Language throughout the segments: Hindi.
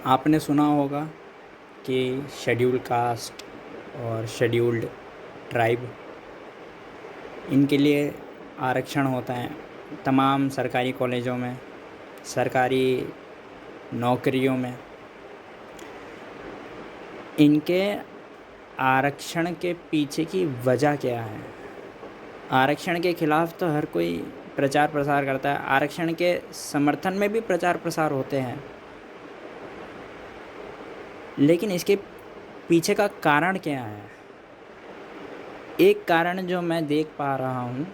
आपने सुना होगा कि शेड्यूल कास्ट और शेड्यूल्ड ट्राइब, इनके लिए आरक्षण होता है तमाम सरकारी कॉलेजों में, सरकारी नौकरियों में। इनके आरक्षण के पीछे की वजह क्या है? आरक्षण के खिलाफ तो हर कोई प्रचार प्रसार करता है, आरक्षण के समर्थन में भी प्रचार प्रसार होते हैं, लेकिन इसके पीछे का कारण क्या है? एक कारण जो मैं देख पा रहा हूँ,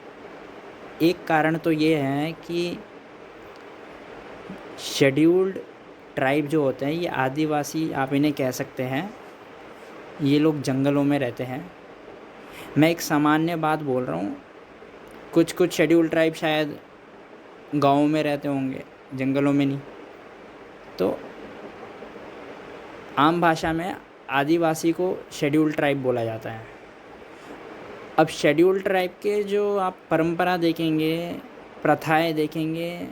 एक कारण तो ये है कि शेड्यूल्ड ट्राइब जो होते हैं, ये आदिवासी आप इन्हें कह सकते हैं, ये लोग जंगलों में रहते हैं। मैं एक सामान्य बात बोल रहा हूँ, कुछ शेड्यूल्ड ट्राइब शायद गाँवों में रहते होंगे, जंगलों में नहीं। तो आम भाषा में आदिवासी को शेड्यूल्ड ट्राइब बोला जाता है। अब शेड्यूल्ड ट्राइब के जो आप परंपरा देखेंगे, प्रथाएं देखेंगे,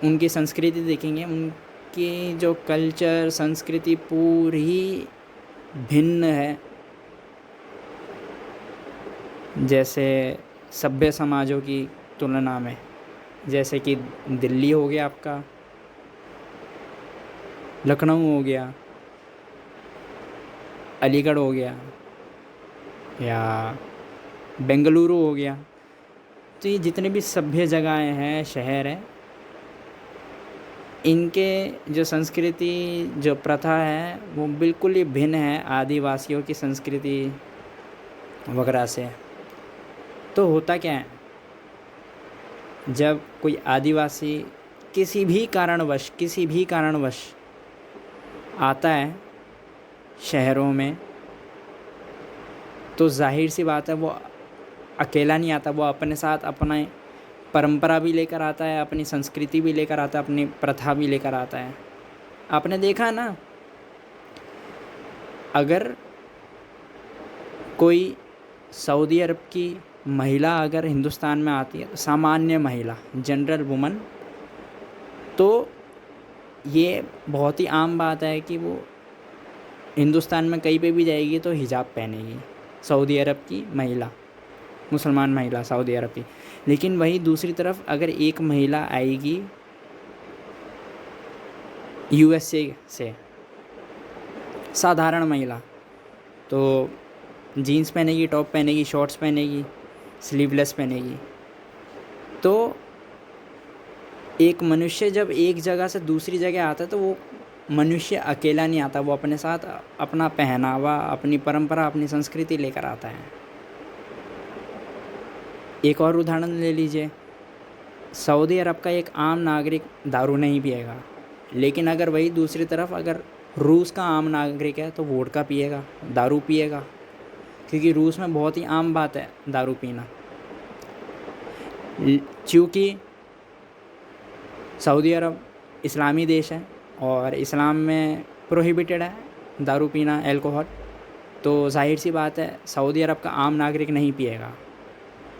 उनकी संस्कृति देखेंगे, उनकी जो कल्चर संस्कृति पूरी भिन्न है। जैसे सभ्य समाजों की तुलना में, जैसे कि दिल्ली हो गया आपका, लखनऊ हो गया, अलीगढ़ हो गया, या बेंगलुरु हो गया। तो ये जितने भी सभ्य जगहें हैं, शहर हैं, इनके जो संस्कृति, जो प्रथा है, वो बिल्कुल ही भिन्न है आदिवासियों की संस्कृति वगैरह से। तो होता क्या है, जब कोई आदिवासी किसी भी कारणवश आता है शहरों में, तो जाहिर सी बात है वो अकेला नहीं आता, वो अपने साथ अपना परंपरा भी लेकर आता है, अपनी संस्कृति भी लेकर आता है, अपनी प्रथा भी लेकर आता है। आपने देखा ना, अगर कोई सऊदी अरब की महिला अगर हिंदुस्तान में आती है, तो सामान्य महिला, जनरल वुमन, तो ये बहुत ही आम बात है कि वो हिंदुस्तान में कहीं पे भी जाएगी तो हिजाब पहनेगी, सऊदी अरब की महिला, मुसलमान महिला सऊदी अरब की। लेकिन वहीं दूसरी तरफ अगर एक महिला आएगी यूएसए से, साधारण महिला, तो जीन्स पहनेगी, टॉप पहनेगी, शॉर्ट्स पहनेगी, स्लीवलेस पहनेगी। तो एक मनुष्य जब एक जगह से दूसरी जगह आता है, तो वो मनुष्य अकेला नहीं आता, वो अपने साथ अपना पहनावा, अपनी परंपरा, अपनी संस्कृति लेकर आता है। एक और उदाहरण ले लीजिए, सऊदी अरब का एक आम नागरिक दारू नहीं पिएगा, लेकिन अगर वही दूसरी तरफ अगर रूस का आम नागरिक है तो वोडका पिएगा, दारू पिएगा, क्योंकि रूस में बहुत ही आम बात है दारू पीना। चूँकि सऊदी अरब इस्लामी देश है और इस्लाम में प्रोहिबिटेड है दारू पीना, अल्कोहल, तो जाहिर सी बात है सऊदी अरब का आम नागरिक नहीं पिएगा।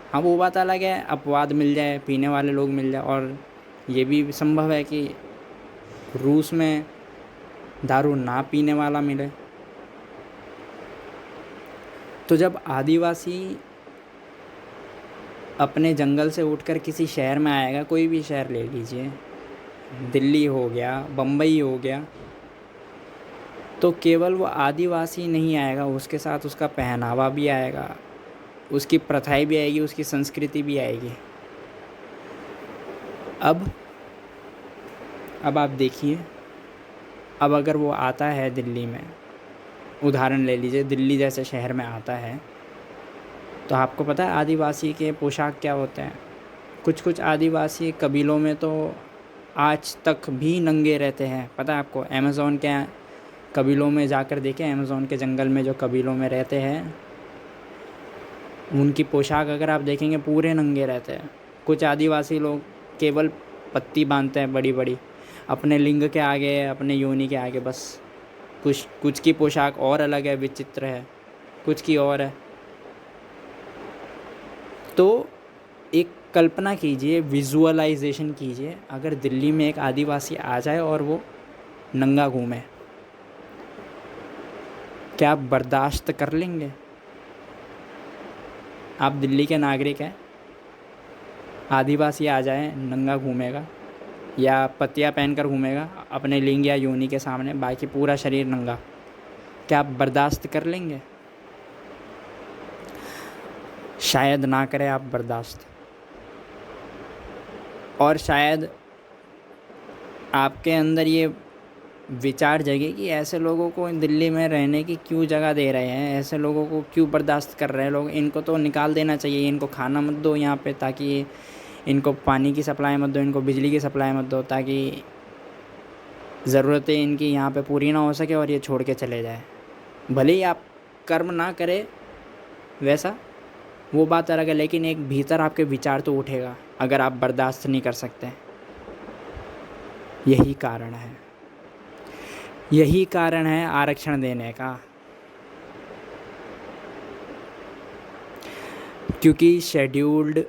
हाँ, वो बात अलग है, अपवाद मिल जाए, पीने वाले लोग मिल जाए, और ये भी संभव है कि रूस में दारू ना पीने वाला मिले। तो जब आदिवासी अपने जंगल से उठकर किसी शहर में आएगा, कोई भी शहर ले लीजिए, दिल्ली हो गया, बम्बई हो गया, तो केवल वो आदिवासी नहीं आएगा, उसके साथ उसका पहनावा भी आएगा, उसकी प्रथाएं भी आएगी, उसकी संस्कृति भी आएगी। अब आप देखिए, अब अगर वो आता है दिल्ली में, उदाहरण ले लीजिए, दिल्ली जैसे शहर में आता है, तो आपको पता है आदिवासी के पोशाक क्या होते हैं? कुछ आदिवासी कबीलों में तो आज तक भी नंगे रहते हैं, पता है आपको? अमेज़न के कबीलों में जाकर देखें, अमेज़न के जंगल में जो कबीलों में रहते हैं, उनकी पोशाक अगर आप देखेंगे पूरे नंगे रहते हैं। कुछ आदिवासी लोग केवल पत्ती बांधते हैं बड़ी बड़ी अपने लिंग के आगे, अपने योनि के आगे, बस। कुछ की पोशाक और अलग है, विचित्र है, कुछ की और है। तो एक कल्पना कीजिए, विजुअलाइजेशन कीजिए, अगर दिल्ली में एक आदिवासी आ जाए और वो नंगा घूमे, क्या आप बर्दाश्त कर लेंगे? आप दिल्ली के नागरिक हैं, आदिवासी आ जाए नंगा घूमेगा या पतिया पहनकर घूमेगा अपने लिंग या योनि के सामने, बाकी पूरा शरीर नंगा, क्या आप बर्दाश्त कर लेंगे? शायद ना करें आप बर्दाश्त, और शायद आपके अंदर ये विचार जगे कि ऐसे लोगों को दिल्ली में रहने की क्यों जगह दे रहे हैं, ऐसे लोगों को क्यों बर्दाश्त कर रहे हैं लोग, इनको तो निकाल देना चाहिए, इनको खाना मत दो यहाँ पे, ताकि इनको पानी की सप्लाई मत दो, इनको बिजली की सप्लाई मत दो, ताकि ज़रूरतें इनकी यहाँ पे पूरी ना हो सके और ये छोड़ के चले जाए। भले ही आप कर्म ना करें वैसा, वो बात अलग है, लेकिन एक भीतर आपके विचार तो उठेगा अगर आप बर्दाश्त नहीं कर सकते। यही कारण है, यही कारण है आरक्षण देने का, क्योंकि scheduled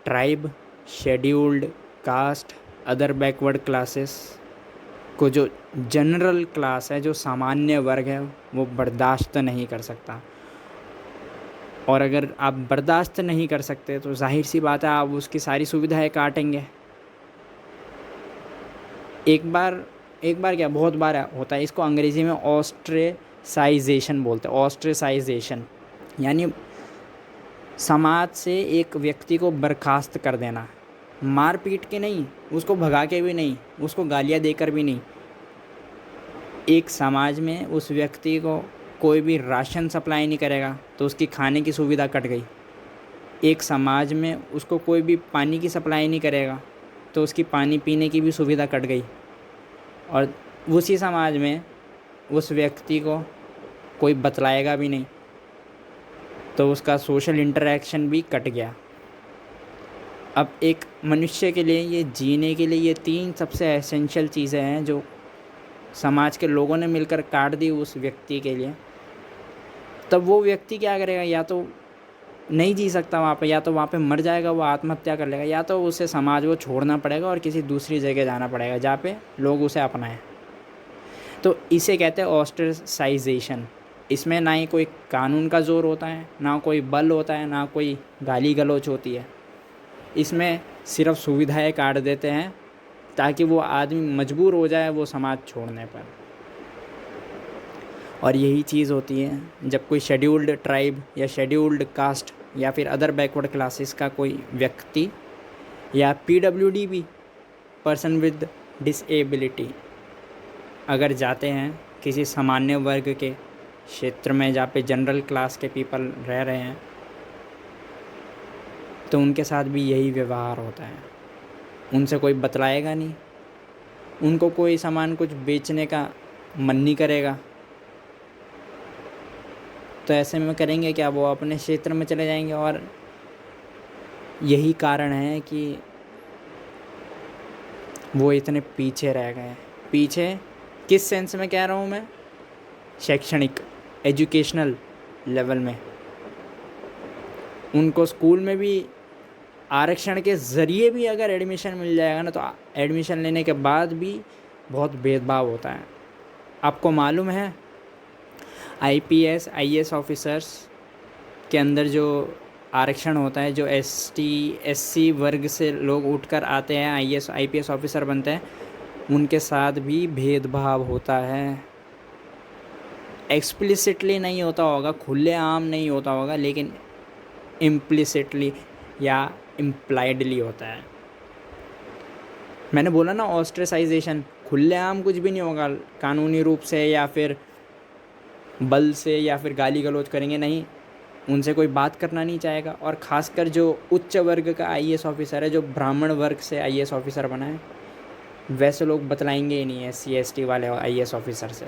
tribe, scheduled caste, other backward classes को जो जनरल क्लास है, जो सामान्य वर्ग है, वो बर्दाश्त नहीं कर सकता। और अगर आप बर्दाश्त नहीं कर सकते तो जाहिर सी बात है आप उसकी सारी सुविधाएं काटेंगे। एक बार क्या, बहुत बार होता है। इसको अंग्रेज़ी में ऑस्ट्रेसाइजेशन बोलते हैं। ऑस्ट्रेसाइजेशन यानी समाज से एक व्यक्ति को बर्खास्त कर देना, मार पीट के नहीं, उसको भगा के भी नहीं, उसको गालियाँ देकर भी नहीं। एक समाज में उस व्यक्ति को कोई भी राशन सप्लाई नहीं करेगा तो उसकी खाने की सुविधा कट गई। एक समाज में उसको कोई भी पानी की सप्लाई नहीं करेगा तो उसकी पानी पीने की भी सुविधा कट गई। और उसी समाज में उस व्यक्ति को कोई बतलाएगा भी नहीं तो उसका सोशल इंटरेक्शन भी कट गया। अब एक मनुष्य के लिए, ये जीने के लिए, ये 3 सबसे एसेंशियल चीज़ें हैं जो समाज के लोगों ने मिलकर काट दी उस व्यक्ति के लिए। तब वो व्यक्ति क्या करेगा, या तो नहीं जी सकता वहाँ पे, या तो वहाँ पे मर जाएगा, वो आत्महत्या कर लेगा, या तो उसे समाज को छोड़ना पड़ेगा और किसी दूसरी जगह जाना पड़ेगा जहाँ पे लोग उसे अपनाएं। तो इसे कहते हैं ऑस्ट्रेसाइजेशन। इसमें ना ही कोई कानून का ज़ोर होता है, ना कोई बल होता है, ना कोई गाली गलौज होती है। इसमें सिर्फ सुविधाएं काट देते हैं ताकि वो आदमी मजबूर हो जाए वो समाज छोड़ने पर। और यही चीज़ होती है जब कोई शेड्यूल्ड ट्राइब या शेड्यूल्ड कास्ट या फिर अदर बैकवर्ड क्लासेस का कोई व्यक्ति या PWD भी, पर्सन विद डिसेबिलिटी, अगर जाते हैं किसी सामान्य वर्ग के क्षेत्र में जहाँ पे जनरल क्लास के पीपल रह रहे हैं, तो उनके साथ भी यही व्यवहार होता है। उनसे कोई बतलाएगा नहीं, उनको कोई सामान कुछ बेचने का मन नहीं करेगा, तो ऐसे में करेंगे क्या, वो अपने क्षेत्र में चले जाएंगे। और यही कारण है कि वो इतने पीछे रह गए। पीछे किस सेंस में कह रहा हूँ मैं, शैक्षणिक, एजुकेशनल लेवल में। उनको स्कूल में भी आरक्षण के ज़रिए भी अगर एडमिशन मिल जाएगा ना, तो एडमिशन लेने के बाद भी बहुत भेदभाव होता है। आपको मालूम है IPS IAS ऑफिसर्स के अंदर जो आरक्षण होता है, जो ST SC वर्ग से लोग उठकर आते हैं IAS IPS ऑफिसर बनते हैं, उनके साथ भी भेदभाव होता है। एक्सप्लिसिटली नहीं होता होगा, खुलेआम नहीं होता होगा, लेकिन इम्प्लिसिटली या इम्प्लाइडली होता है। मैंने बोला ना ऑस्ट्रेसाइजेशन, खुलेआम कुछ भी नहीं होगा कानूनी रूप से या फिर बल से या फिर गाली गलौज करेंगे नहीं, उनसे कोई बात करना नहीं चाहेगा। और ख़ासकर जो उच्च वर्ग का IAS ऑफिसर है, जो ब्राह्मण वर्ग से IAS ऑफिसर बना है, वैसे लोग बतलाएंगे ही नहीं SC ST वाले IAS ऑफिसर से।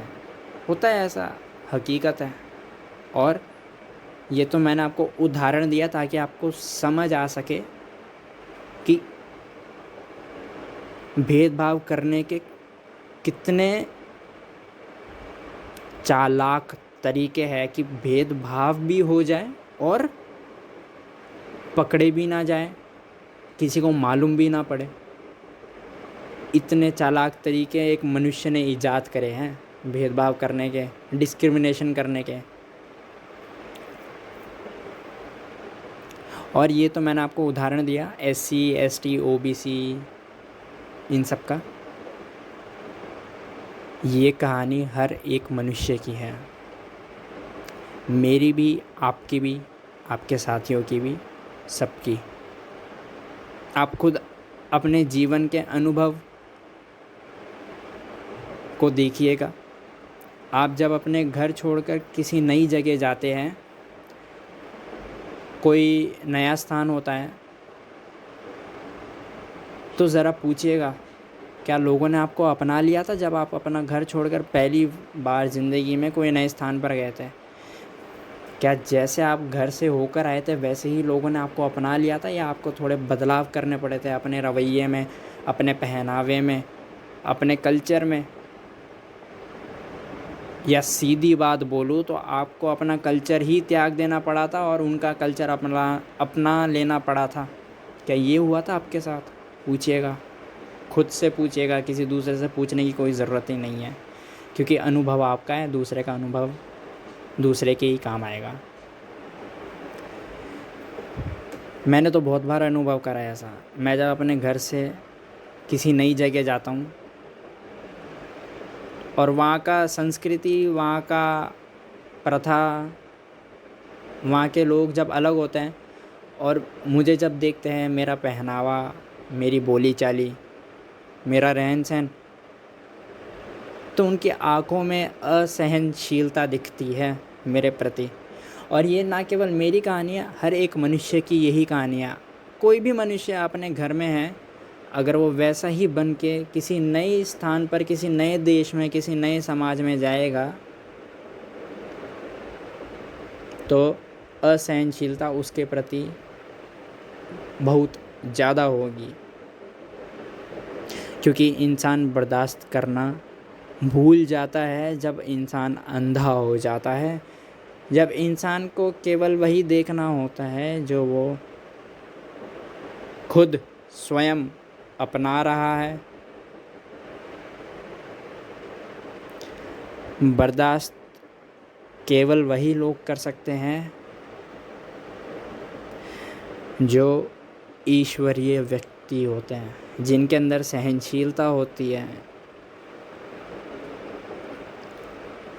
होता है ऐसा, हकीकत है। और ये तो मैंने आपको उदाहरण दिया ताकि आपको समझ आ सके कि भेदभाव करने के कितने चालाक तरीके हैं कि भेदभाव भी हो जाए और पकड़े भी ना जाए, किसी को मालूम भी ना पड़े। इतने चालाक तरीके एक मनुष्य ने ईजाद करे हैं भेदभाव करने के, डिस्क्रिमिनेशन करने के। और ये तो मैंने आपको उदाहरण दिया SC ST OBC इन सब का। ये कहानी हर एक मनुष्य की है, मेरी भी, आपकी भी, आपके साथियों की भी, सबकी। आप खुद अपने जीवन के अनुभव को देखिएगा। आप जब अपने घर छोड़कर किसी नई जगह जाते हैं, कोई नया स्थान होता है, तो ज़रा पूछिएगा क्या लोगों ने आपको अपना लिया था जब आप अपना घर छोड़कर पहली बार ज़िंदगी में कोई नए स्थान पर गए थे? क्या जैसे आप घर से होकर आए थे वैसे ही लोगों ने आपको अपना लिया था, या आपको थोड़े बदलाव करने पड़े थे अपने रवैये में, अपने पहनावे में, अपने कल्चर में? या सीधी बात बोलूँ तो आपको अपना कल्चर ही त्याग देना पड़ा था और उनका कल्चर अपना लेना पड़ा था? क्या ये हुआ था आपके साथ? पूछिएगा, खुद से पूछिएगा, किसी दूसरे से पूछने की कोई ज़रूरत ही नहीं है, क्योंकि अनुभव आपका है, दूसरे का अनुभव दूसरे के ही काम आएगा। मैंने तो बहुत बार अनुभव करा है ऐसा। मैं जब अपने घर से किसी नई जगह जाता हूँ और वहाँ का संस्कृति, वहाँ का प्रथा, वहाँ के लोग जब अलग होते हैं और मुझे जब देखते हैं, मेरा पहनावा, मेरी बोली चाली, मेरा रहन सहन, तो उनकी आँखों में असहनशीलता दिखती है मेरे प्रति। और ये ना केवल मेरी कहानी है, हर एक मनुष्य की यही कहानी है। कोई भी मनुष्य अपने घर में है, अगर वो वैसा ही बन के किसी नए स्थान पर, किसी नए देश में, किसी नए समाज में जाएगा, तो असहनशीलता उसके प्रति बहुत ज़्यादा होगी, क्योंकि इंसान बर्दाश्त करना भूल जाता है जब इंसान अंधा हो जाता है, जब इंसान को केवल वही देखना होता है जो वो खुद स्वयं अपना रहा है। बर्दाश्त केवल वही लोग कर सकते हैं जो ईश्वरीय व्यक्ति होते हैं, जिनके अंदर सहनशीलता होती है।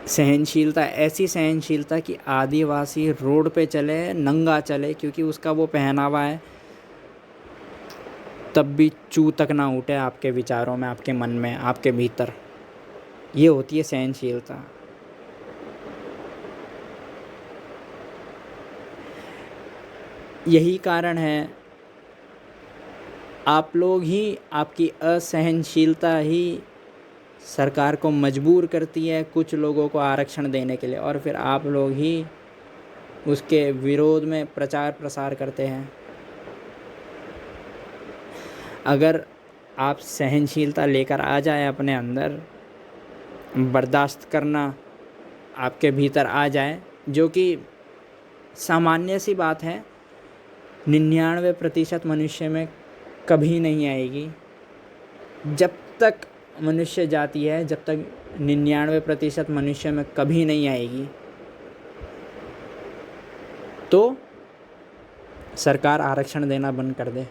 सहनशीलता, ऐसी सहनशीलता कि आदिवासी रोड पे चले, नंगा चले, क्योंकि उसका वो पहनावा है, तब भी चू तक ना उठे आपके विचारों में, आपके मन में, आपके भीतर। ये होती है सहनशीलता। यही कारण है, आप लोग ही, आपकी असहनशीलता ही सरकार को मजबूर करती है कुछ लोगों को आरक्षण देने के लिए, और फिर आप लोग ही उसके विरोध में प्रचार प्रसार करते हैं। अगर आप सहनशीलता लेकर आ जाए अपने अंदर, बर्दाश्त करना आपके भीतर आ जाए, जो कि सामान्य सी बात है, 99% मनुष्य में कभी नहीं आएगी। जब तक मनुष्य जाति है, जब तक 99% मनुष्य में कभी नहीं आएगी, तो सरकार आरक्षण देना बंद कर दे।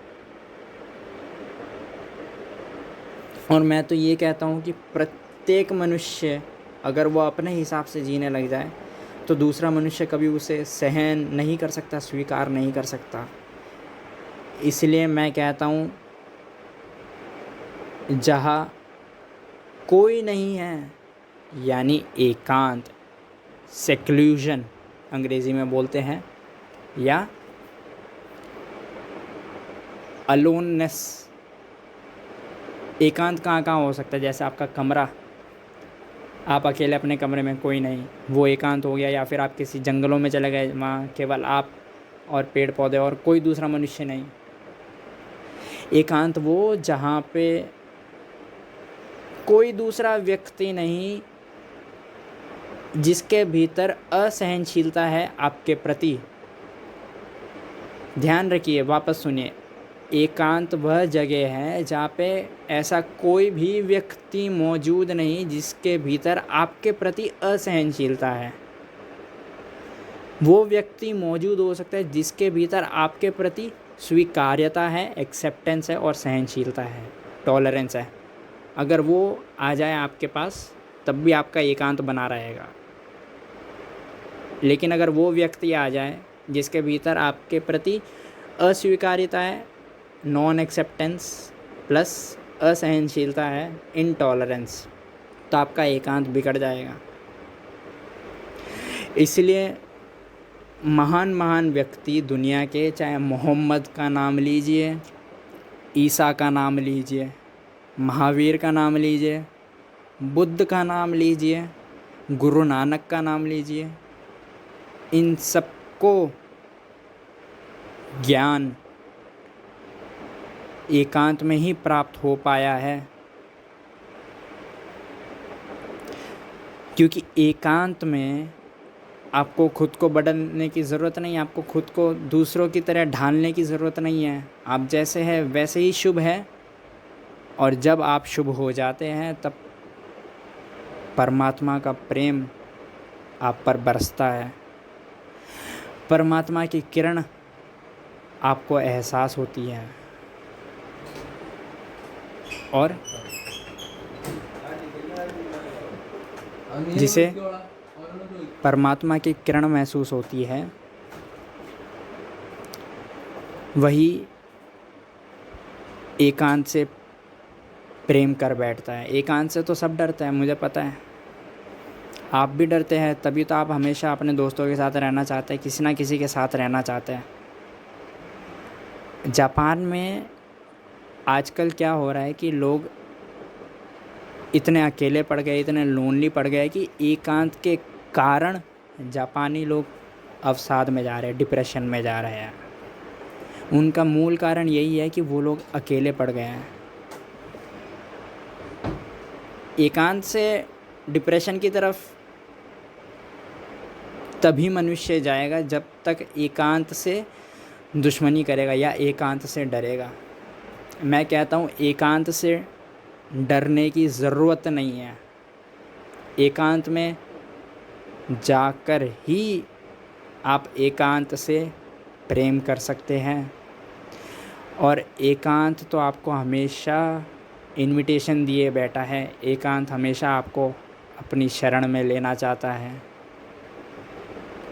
और मैं तो ये कहता हूँ कि प्रत्येक मनुष्य अगर वो अपने हिसाब से जीने लग जाए, तो दूसरा मनुष्य कभी उसे सहन नहीं कर सकता, स्वीकार नहीं कर सकता। इसलिए मैं कहता हूँ, जहाँ कोई नहीं है, यानी एकांत, सेक्लूजन अंग्रेज़ी में बोलते हैं, या अलोननेस। एकांत कहाँ कहाँ हो सकता है? जैसे आपका कमरा, आप अकेले अपने कमरे में, कोई नहीं, वो एकांत हो गया। या फिर आप किसी जंगलों में चले गए, वहाँ केवल आप और पेड़ पौधे और कोई दूसरा मनुष्य नहीं। एकांत वो जहाँ पे कोई दूसरा व्यक्ति नहीं, जिसके भीतर असहनशीलता है आपके प्रति। ध्यान रखिए, वापस सुनिए, एकांत वह जगह है जहाँ पे ऐसा कोई भी व्यक्ति मौजूद नहीं जिसके भीतर आपके प्रति असहनशीलता है। वो व्यक्ति मौजूद हो सकता है जिसके भीतर आपके प्रति स्वीकार्यता है, एक्सेप्टेंस है और सहनशीलता है, टॉलरेंस है। अगर वो आ जाए आपके पास तब भी आपका एकांत बना रहेगा। लेकिन अगर वो व्यक्ति आ जाए जिसके भीतर आपके प्रति अस्वीकार्यता है, नॉन एक्सेप्टेंस प्लस असहनशीलता है, इनटॉलरेंस, तो आपका एकांत बिगड़ जाएगा। इसलिए महान महान व्यक्ति दुनिया के, चाहे मोहम्मद का नाम लीजिए, ईसा का नाम लीजिए, महावीर का नाम लीजिए, बुद्ध का नाम लीजिए, गुरु नानक का नाम लीजिए, इन सबको ज्ञान एकांत में ही प्राप्त हो पाया है। क्योंकि एकांत में आपको खुद को बदलने की ज़रूरत नहीं है, आपको खुद को दूसरों की तरह ढालने की ज़रूरत नहीं है। आप जैसे हैं वैसे ही शुभ है। और जब आप शुभ हो जाते हैं तब परमात्मा का प्रेम आप पर बरसता है, परमात्मा की किरण आपको एहसास होती है और जिसे परमात्मा की किरण महसूस होती है वही एकांत से प्रेम कर बैठता है। एकांत से तो सब डरते हैं, मुझे पता है, आप भी डरते हैं, तभी तो आप हमेशा अपने दोस्तों के साथ रहना चाहते हैं, किसी ना किसी के साथ रहना चाहते हैं। जापान में आजकल क्या हो रहा है कि लोग इतने अकेले पड़ गए, इतने लोनली पड़ गए कि एकांत के कारण जापानी लोग अवसाद में जा रहे हैं, डिप्रेशन में जा रहे हैं। उनका मूल कारण यही है कि वो लोग अकेले पड़ गए हैं। एकांत से डिप्रेशन की तरफ तभी मनुष्य जाएगा जब तक एकांत से दुश्मनी करेगा या एकांत से डरेगा। मैं कहता हूँ एकांत से डरने की ज़रूरत नहीं है। एकांत में जाकर ही आप एकांत से प्रेम कर सकते हैं। और एकांत तो आपको हमेशा इनविटेशन दिए बैठा है। एकांत हमेशा आपको अपनी शरण में लेना चाहता है।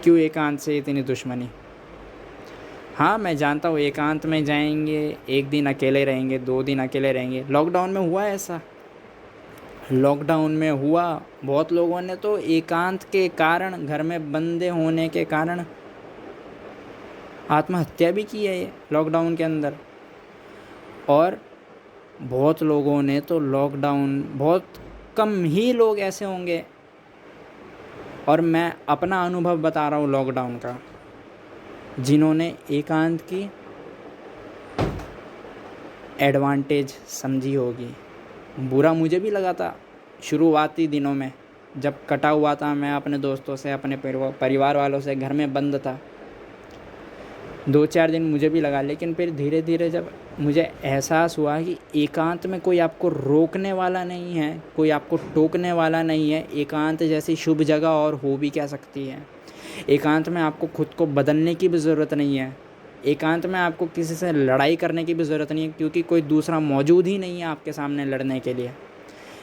क्यों एकांत से इतनी दुश्मनी? हाँ, मैं जानता हूँ एकांत में जाएंगे, एक दिन अकेले रहेंगे, 2 दिन अकेले रहेंगे। लॉकडाउन में हुआ ऐसा, लॉकडाउन में हुआ। बहुत लोगों ने तो एकांत के कारण, घर में बंदे होने के कारण आत्महत्या भी की है लॉकडाउन के अंदर। और बहुत लोगों ने तो लॉकडाउन, बहुत कम ही लोग ऐसे होंगे, और मैं अपना अनुभव बता रहा हूँ लॉकडाउन का, जिन्होंने एकांत की एडवांटेज समझी होगी। बुरा मुझे भी लगा था शुरुआती दिनों में, जब कटा हुआ था मैं अपने दोस्तों से, अपने परिवार वालों से, घर में बंद था। 2-4 दिन मुझे भी लगा, लेकिन फिर धीरे धीरे जब मुझे एहसास हुआ कि एकांत में कोई आपको रोकने वाला नहीं है, कोई आपको टोकने वाला नहीं है। एकांत जैसी शुभ जगह और हो भी क्या सकती है। एकांत में आपको खुद को बदलने की भी ज़रूरत नहीं है। एकांत में आपको किसी से लड़ाई करने की भी ज़रूरत नहीं है, क्योंकि कोई दूसरा मौजूद ही नहीं है आपके सामने लड़ने के लिए।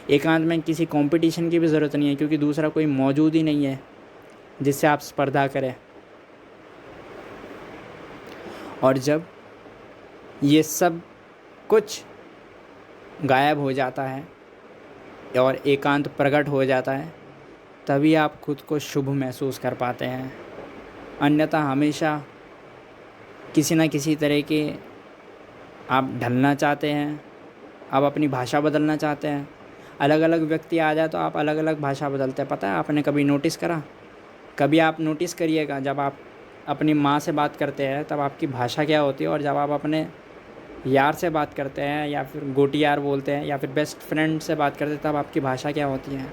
एकांत में किसी कंपटीशन की भी ज़रूरत नहीं है, क्योंकि दूसरा कोई मौजूद ही नहीं है जिससे आप स्पर्धा करें। और जब ये सब कुछ गायब हो जाता है और एकांत प्रकट हो जाता है, तभी आप खुद को शुभ महसूस कर पाते हैं। अन्यथा हमेशा किसी न किसी तरह के आप ढलना चाहते हैं, आप अपनी भाषा बदलना चाहते हैं। अलग अलग व्यक्ति आ जाए तो आप अलग अलग भाषा बदलते हैं। पता है, आपने कभी नोटिस करा? कभी आप नोटिस करिएगा, जब आप अपनी माँ से बात करते हैं तब आपकी भाषा क्या होती है, और जब आप अपने यार से बात करते हैं या फिर गोटी यार बोलते हैं या फिर बेस्ट फ्रेंड से बात करते हैं तब आपकी भाषा क्या होती है।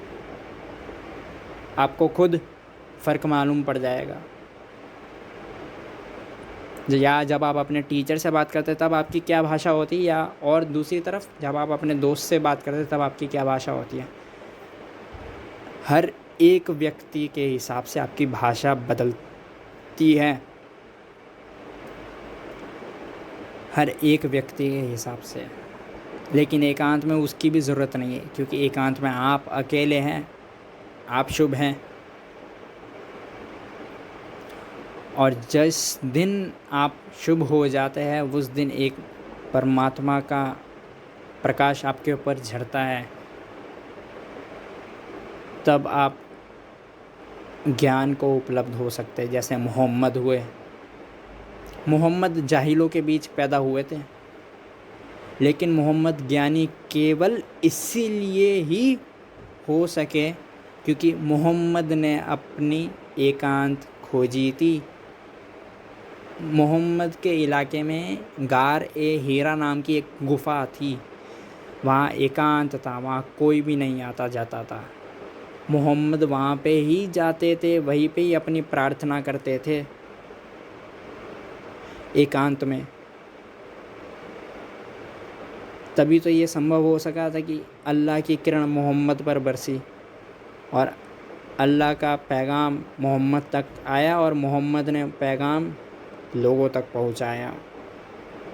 आपको खुद फ़र्क मालूम पड़ जाएगा। या जब आप अपने टीचर से बात करते तब आपकी क्या भाषा होती है, या और दूसरी तरफ जब आप अपने दोस्त से बात करते तब आपकी क्या भाषा होती है। हर एक व्यक्ति के हिसाब से आपकी भाषा बदलती है, हर एक व्यक्ति के हिसाब से। लेकिन एकांत में उसकी भी ज़रूरत नहीं है, क्योंकि एकांत में आप अकेले हैं, आप शुभ हैं। और जिस दिन आप शुभ हो जाते हैं उस दिन एक परमात्मा का प्रकाश आपके ऊपर झड़ता है, तब आप ज्ञान को उपलब्ध हो सकते हैं। जैसे मोहम्मद हुए, मोहम्मद जाहिलों के बीच पैदा हुए थे, लेकिन मोहम्मद ज्ञानी केवल इसीलिए ही हो सके क्योंकि मोहम्मद ने अपनी एकांत खोजी थी। मोहम्मद के इलाके में गार ए हीरा नाम की एक गुफ़ा थी, वहाँ एकांत था, वहाँ कोई भी नहीं आता जाता था। मोहम्मद वहाँ पे ही जाते थे, वहीं पे ही अपनी प्रार्थना करते थे एकांत में। तभी तो ये संभव हो सका था कि अल्लाह की किरण मोहम्मद पर बरसी और अल्लाह का पैगाम मोहम्मद तक आया और मोहम्मद ने पैगाम लोगों तक पहुंचाया।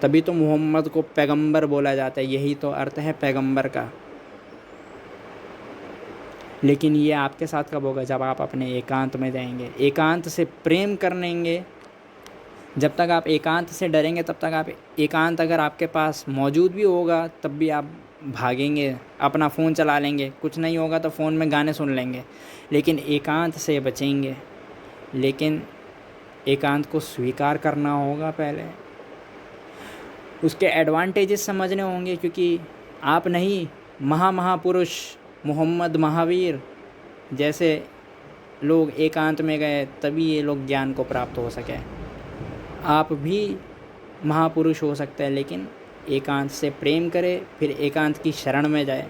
तभी तो मोहम्मद को पैगंबर बोला जाता है, यही तो अर्थ है पैगंबर का। लेकिन ये आपके साथ कब होगा? जब आप अपने एकांत में जाएंगे, एकांत से प्रेम करेंगे। जब तक आप एकांत से डरेंगे तब तक आप एकांत अगर आपके पास मौजूद भी होगा तब भी आप भागेंगे, अपना फ़ोन चला लेंगे, कुछ नहीं होगा तो फ़ोन में गाने सुन लेंगे, लेकिन एकांत से बचेंगे। लेकिन एकांत को स्वीकार करना होगा, पहले उसके एडवांटेजेस समझने होंगे, क्योंकि आप नहीं, महापुरुष मोहम्मद महावीर जैसे लोग एकांत में गए तभी ये लोग ज्ञान को प्राप्त हो सके। आप भी महापुरुष हो सकते हैं, लेकिन एकांत से प्रेम करें, फिर एकांत की शरण में जाए,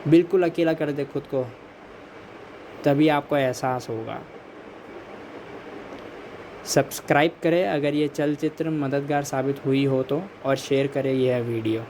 बिल्कुल अकेला कर दे खुद को, तभी आपको एहसास होगा। सब्सक्राइब करें अगर ये चलचित्र मददगार साबित हुई हो तो, और शेयर करें यह वीडियो।